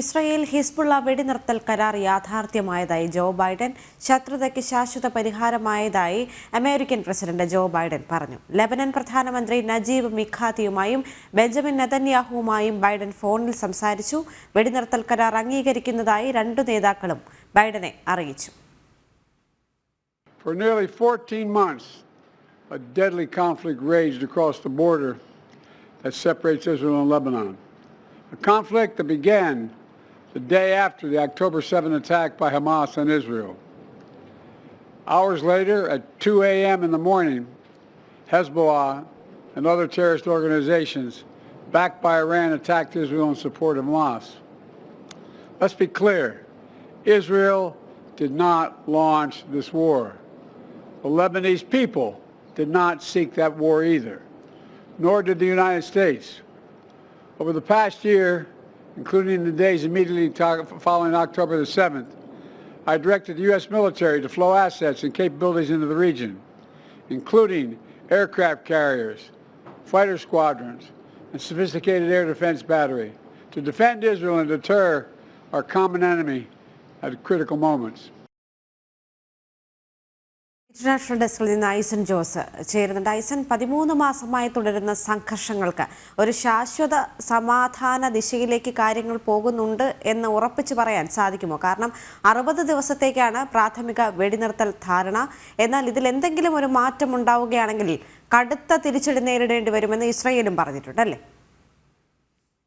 Israel Hezbollah വെടിനിർത്തൽ കരാർ യാഥാർത്ഥ്യമായതായി ജോ Biden. ശത്രുതയ്ക്ക് ശാശ്വത പരിഹാരമായതായി അമേരിക്കൻ പ്രസിഡന്റ് ജോ ബൈഡൻ പറഞ്ഞു. ലെബനൻ പ്രധാനമന്ത്രി നജീബ് മിഖാത്തിയുമായും ബെഞ്ചമിൻ നെതന്യാഹുവുമായും ബൈഡൻ ഫോണിൽ സംസാരിച്ചു. വെടിനിർത്തൽ കരാർ അംഗീകരിക്കുന്നതായി രണ്ടു നേതാക്കളും ബൈഡനെ അറിയിച്ചു. For nearly 14 months, a deadly conflict raged across the border that separates Israel and Lebanon. A conflict that began the day after the October 7 attack by Hamas on Israel. Hours later, at 2 a.m. in the morning, Hezbollah and other terrorist organizations backed by Iran attacked Israel in support of Hamas. Let's be clear, Israel did not launch this war. The Lebanese people did not seek that war either, nor did the United States. Over the past year, including in the days immediately following October the 7th, I directed the U.S. military to flow assets and capabilities into the region, including aircraft carriers, fighter squadrons, and sophisticated air defense battery, to defend Israel and deter our common enemy at critical moments. International ഡെസ്കിൽ നിന്ന് ഐസൻ ജോസ് ചേരുന്നുണ്ട്. ഐസൻ, 13 മാസമായി തുടരുന്ന സംഘർഷങ്ങൾക്ക് ഒരു ശാശ്വത സമാധാന ദിശയിലേക്ക് കാര്യങ്ങൾ പോകുന്നുണ്ട് എന്ന് ഉറപ്പിച്ചു പറയാൻ സാധിക്കുമോ? കാരണം 60 ദിവസത്തേക്കാണ് പ്രാഥമിക വെടിനിർത്തൽ ധാരണ. എന്നാൽ ഇതിൽ എന്തെങ്കിലും ഒരു മാറ്റം ഉണ്ടാവുകയാണെങ്കിൽ കടുത്ത തിരിച്ചടി നേരിടേണ്ടി വരുമെന്ന് ഇസ്രായേലും പറഞ്ഞിട്ടുണ്ടല്ലേ?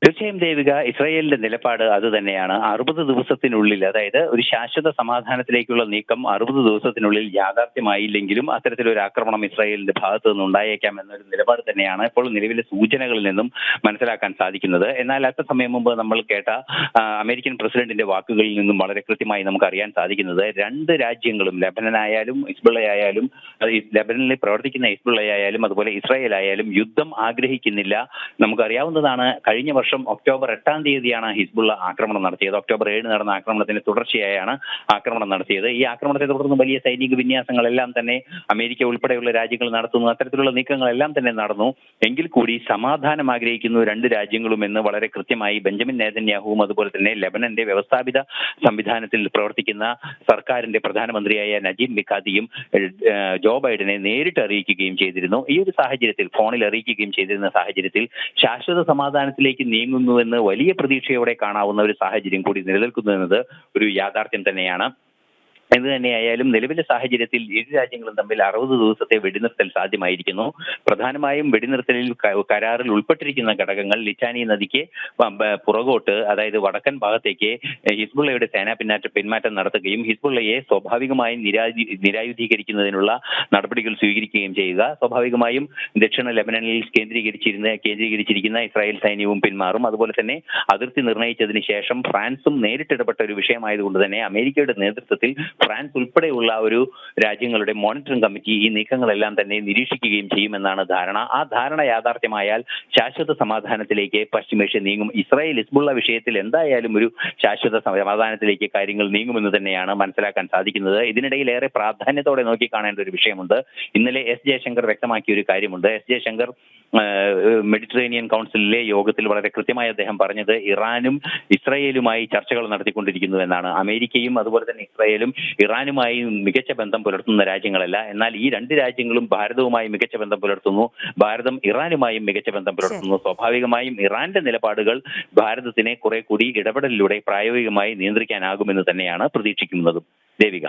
തീർച്ചയായും ദേവിക, ഇസ്രായേലിന്റെ നിലപാട് അത് തന്നെയാണ്. 60 ദിവസത്തിനുള്ളിൽ, അതായത് ഒരു ശാശ്വത സമാധാനത്തിലേക്കുള്ള നീക്കം 60 ദിവസത്തിനുള്ളിൽ യാഥാർത്ഥ്യമായില്ലെങ്കിലും അത്തരത്തിലൊരു ആക്രമണം ഇസ്രായേലിന്റെ ഭാഗത്തു നിന്ന് ഉണ്ടായേക്കാം എന്നൊരു നിലപാട് തന്നെയാണ് ഇപ്പോൾ നിലവിലെ സൂചനകളിൽ നിന്നും മനസ്സിലാക്കാൻ സാധിക്കുന്നത്. എന്നാൽ അല്പസമയം മുമ്പ് നമ്മൾ കേട്ട അമേരിക്കൻ പ്രസിഡന്റിന്റെ വാക്കുകളിൽ നിന്നും വളരെ കൃത്യമായി നമുക്ക് അറിയാൻ സാധിക്കുന്നത്, രണ്ട് രാജ്യങ്ങളും, ലെബനനായാലും ഹിസ്ബുള്ളയായാലും, ലെബനനിൽ പ്രവർത്തിക്കുന്ന ഹിസ്ബുള്ളയായാലും അതുപോലെ ഇസ്രായേൽ ആയാലും യുദ്ധം ആഗ്രഹിക്കുന്നില്ല. നമുക്കറിയാവുന്നതാണ്, കഴിഞ്ഞ വർഷം ഒക്ടോബർ 8-ാം തീയതിയാണ് ഹിസ്ബുള്ള ആക്രമണം നടത്തിയത്. ഒക്ടോബർ 7 നടന്ന ആക്രമണത്തിന് തുടർച്ചയായാണ് ആക്രമണം നടത്തിയത്. ഈ ആക്രമണത്തെ തുടർന്ന് വലിയ സൈനിക വിന്യാസങ്ങളെല്ലാം തന്നെ അമേരിക്ക ഉൾപ്പെടെയുള്ള രാജ്യങ്ങൾ നടത്തുന്നു. അത്തരത്തിലുള്ള നീക്കങ്ങളെല്ലാം തന്നെ നടന്നു. എങ്കിൽ കൂടി സമാധാനം ആഗ്രഹിക്കുന്നു രണ്ട് രാജ്യങ്ങളും എന്ന് വളരെ കൃത്യമായി ബെഞ്ചമിൻ നെതന്യാഹുവും അതുപോലെ തന്നെ ലെബനന്റെ വ്യവസ്ഥാപിത സംവിധാനത്തിൽ പ്രവർത്തിക്കുന്ന സർക്കാരിന്റെ പ്രധാനമന്ത്രിയായ നജീബ് മിഖാത്തിയും ജോ ബൈഡനെ നേരിട്ട് അറിയിക്കുകയും ചെയ്തിരുന്നു. ഈ ഒരു സാഹചര്യത്തിൽ, ഫോണിൽ അറിയിക്കുകയും ചെയ്തിരുന്ന സാഹചര്യത്തിൽ ശാശ്വത സമാധാനത്തിലേക്ക് നീങ്ങുന്നുവെന്ന് വലിയ പ്രതീക്ഷയോടെ കാണാവുന്ന ഒരു സാഹചര്യം കൂടി നിലനിൽക്കുന്നു എന്നത് ഒരു യാഥാർത്ഥ്യം തന്നെയാണ്. എന്ത് തന്നെയായാലും നിലവിലെ സാഹചര്യത്തിൽ ഇരു രാജ്യങ്ങളും തമ്മിൽ 60 ദിവസത്തെ വെടിനിർത്തൽ സാധ്യമായിരിക്കുന്നു. പ്രധാനമായും വെടിനിർത്തലിൽ കരാറിൽ ഉൾപ്പെട്ടിരിക്കുന്ന ഘടകങ്ങൾ ലിറ്റാനി നദിക്ക് പുറകോട്ട്, അതായത് വടക്കൻ ഭാഗത്തേക്ക് ഹിസ്ബുള്ളയുടെ സേനാ പിന്മാറ്റം നടത്തുകയും ഹിസ്ബുള്ളയെ സ്വാഭാവികമായും നിരായുധീകരിക്കുന്നതിനുള്ള നടപടികൾ സ്വീകരിക്കുകയും ചെയ്യുക. സ്വാഭാവികമായും ദക്ഷിണ ലെബനനിൽ കേന്ദ്രീകരിച്ചിരിക്കുന്ന ഇസ്രായേൽ സൈന്യവും പിന്മാറും. അതുപോലെ തന്നെ അതിർത്തി നിർണയിച്ചതിന് ശേഷം ഫ്രാൻസും നേരിട്ടിടപെട്ട ഒരു വിഷയമായതുകൊണ്ട് തന്നെ അമേരിക്കയുടെ നേതൃത്വത്തിൽ ഫ്രാൻസ് ഉൾപ്പെടെയുള്ള ഒരു രാജ്യങ്ങളുടെ മോണിറ്ററിംഗ് കമ്മിറ്റി ഈ നീക്കങ്ങളെല്ലാം തന്നെ നിരീക്ഷിക്കുകയും ചെയ്യുമെന്നാണ് ധാരണ. ആ ധാരണ യാഥാർത്ഥ്യമായാൽ ശാശ്വത സമാധാനത്തിലേക്ക് പശ്ചിമേഷ്യ നീങ്ങും. ഇസ്രായേൽ ഹിസ്ബുള്ള വിഷയത്തിൽ എന്തായാലും ഒരു ശാശ്വത സമാധാനത്തിലേക്ക് കാര്യങ്ങൾ നീങ്ങുമെന്ന് തന്നെയാണ് മനസ്സിലാക്കാൻ സാധിക്കുന്നത്. ഇതിനിടയിൽ ഏറെ പ്രാധാന്യത്തോടെ നോക്കിക്കാണേണ്ട ഒരു വിഷയമുണ്ട്. ഇന്നലെ എസ് ജയശങ്കർ വ്യക്തമാക്കിയ ഒരു കാര്യമുണ്ട്. എസ് ജയശങ്കർ മെഡിറ്ററേനിയൻ കൗൺസിലിലെ യോഗത്തിൽ വളരെ കൃത്യമായി അദ്ദേഹം പറഞ്ഞത്, ഇറാനും ഇസ്രായേലുമായി ചർച്ചകൾ നടത്തിക്കൊണ്ടിരിക്കുന്നു എന്നാണ്. അമേരിക്കയും അതുപോലെ തന്നെ ഇസ്രായേലും ഇറാനുമായി മികച്ച ബന്ധം പുലർത്തുന്ന രാജ്യങ്ങളല്ല. എന്നാൽ ഈ രണ്ട് രാജ്യങ്ങളും ഭാരതവുമായി മികച്ച ബന്ധം പുലർത്തുന്നു, ഭാരതം ഇറാനുമായും മികച്ച ബന്ധം പുലർത്തുന്നു. സ്വാഭാവികമായും ഇറാന്റെ നിലപാടുകൾ ഭാരതത്തിനെ കുറെ കൂടി ഇടപെടലിലൂടെ പ്രായോഗികമായി നിയന്ത്രിക്കാനാകുമെന്ന് തന്നെയാണ് പ്രതീക്ഷിക്കുന്നതും. ദേവിക.